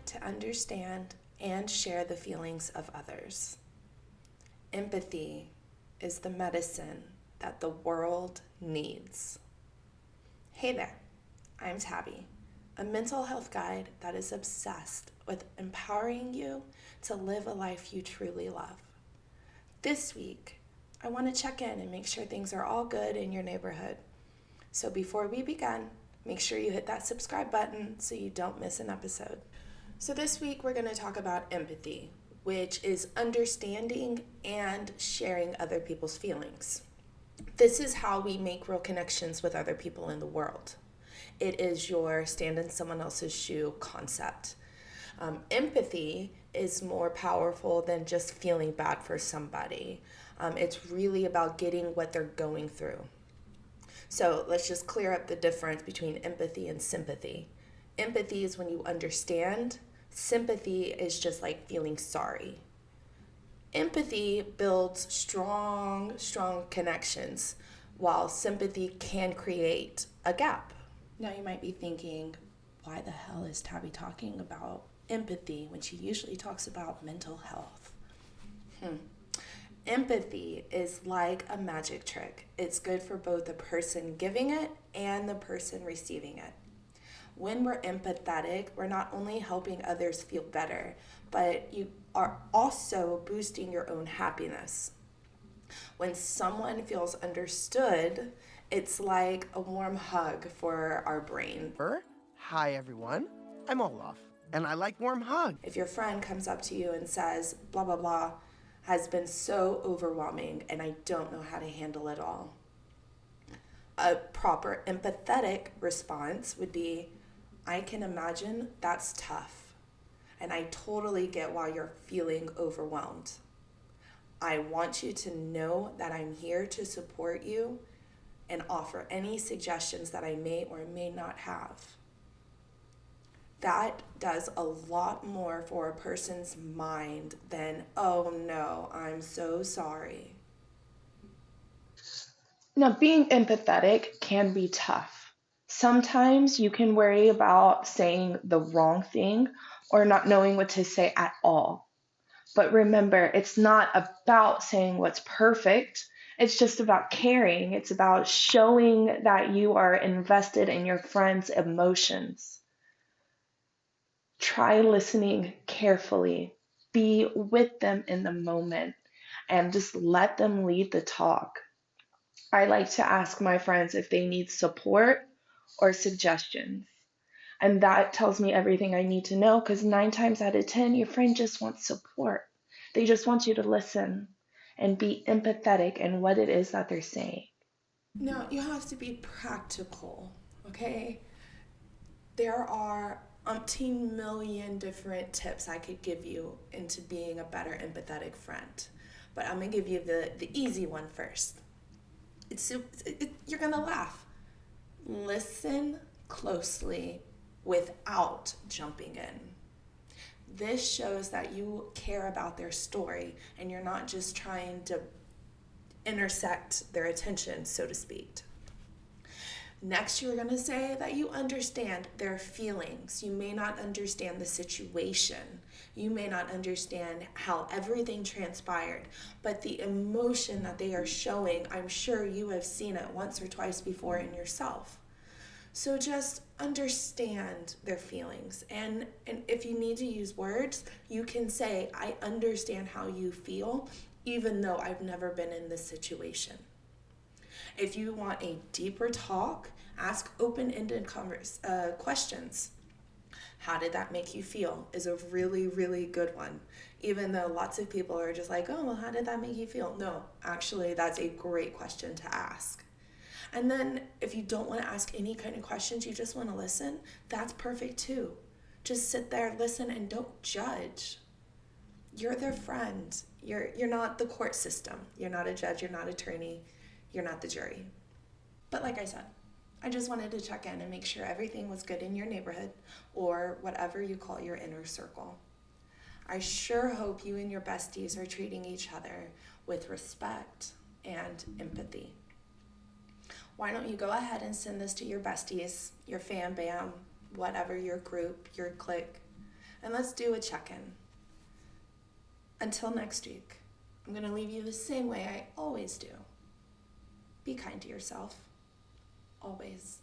to understand and share the feelings of others. Empathy is the medicine that the world needs. Hey there, I'm Tabby, a mental health guide that is obsessed with empowering you to live a life you truly love. This week, I want to check in and make sure things are all good in your neighborhood. So before we begin, make sure you hit that subscribe button so you don't miss an episode. So this week, we're going to talk about empathy, which is understanding and sharing other people's feelings. This is how we make real connections with other people in the world. It is your stand in someone else's shoe concept. Empathy is more powerful than just feeling bad for somebody. It's really about getting what they're going through. So let's just clear up the difference between empathy and sympathy. Empathy is when you understand. Sympathy is just like feeling sorry. Empathy builds strong connections, while sympathy can create a gap. Now you might be thinking, why the hell is Tabby talking about empathy when she usually talks about mental health? Empathy is like a magic trick. It's good for both the person giving it and the person receiving it. When we're empathetic, we're not only helping others feel better, but you are also boosting your own happiness. When someone feels understood, it's like a warm hug for our brain. Hi everyone, I'm Olaf, and I like warm hugs. If your friend comes up to you and says, blah, blah, blah, has been so overwhelming and I don't know how to handle it all. A proper empathetic response would be, I can imagine that's tough, and I totally get why you're feeling overwhelmed. I want you to know that I'm here to support you and offer any suggestions that I may or may not have. That does a lot more for a person's mind than, oh no, I'm so sorry. Now, being empathetic can be tough. Sometimes you can worry about saying the wrong thing or not knowing what to say at all. But remember, it's not about saying what's perfect. It's just about caring. It's about showing that you are invested in your friend's emotions. Try listening carefully. Be with them in the moment and just let them lead the talk. I like to ask my friends if they need support or suggestions. And that tells me everything I need to know because 9 times out of 10, your friend just wants support. They just want you to listen and be empathetic in what it is that they're saying. Now, you have to be practical, okay? There are umpteen million different tips I could give you into being a better empathetic friend. But I'm going to give you the easy one first. You're going to laugh. Listen closely without jumping in. This shows that you care about their story and you're not just trying to intersect their attention, so to speak. Next, you're going to say that you understand their feelings. You may not understand the situation. You may not understand how everything transpired, but the emotion that they are showing, I'm sure you have seen it once or twice before in yourself. So just understand their feelings. And if you need to use words, you can say, I understand how you feel, even though I've never been in this situation. If you want a deeper talk, ask open-ended questions. How did that make you feel is a really, really good one. Even though lots of people are just like, oh, well, how did that make you feel? No, actually, that's a great question to ask. And then if you don't want to ask any kind of questions, you just want to listen, that's perfect too. Just sit there, listen, and don't judge. You're their friend. You're not the court system. You're not a judge. You're not an attorney. You're not the jury. But like I said, I just wanted to check in and make sure everything was good in your neighborhood or whatever you call your inner circle. I sure hope you and your besties are treating each other with respect and empathy. Why don't you go ahead and send this to your besties, your fam bam, whatever your group, your clique, and let's do a check-in. Until next week, I'm going to leave you the same way I always do. Be kind to yourself. Always.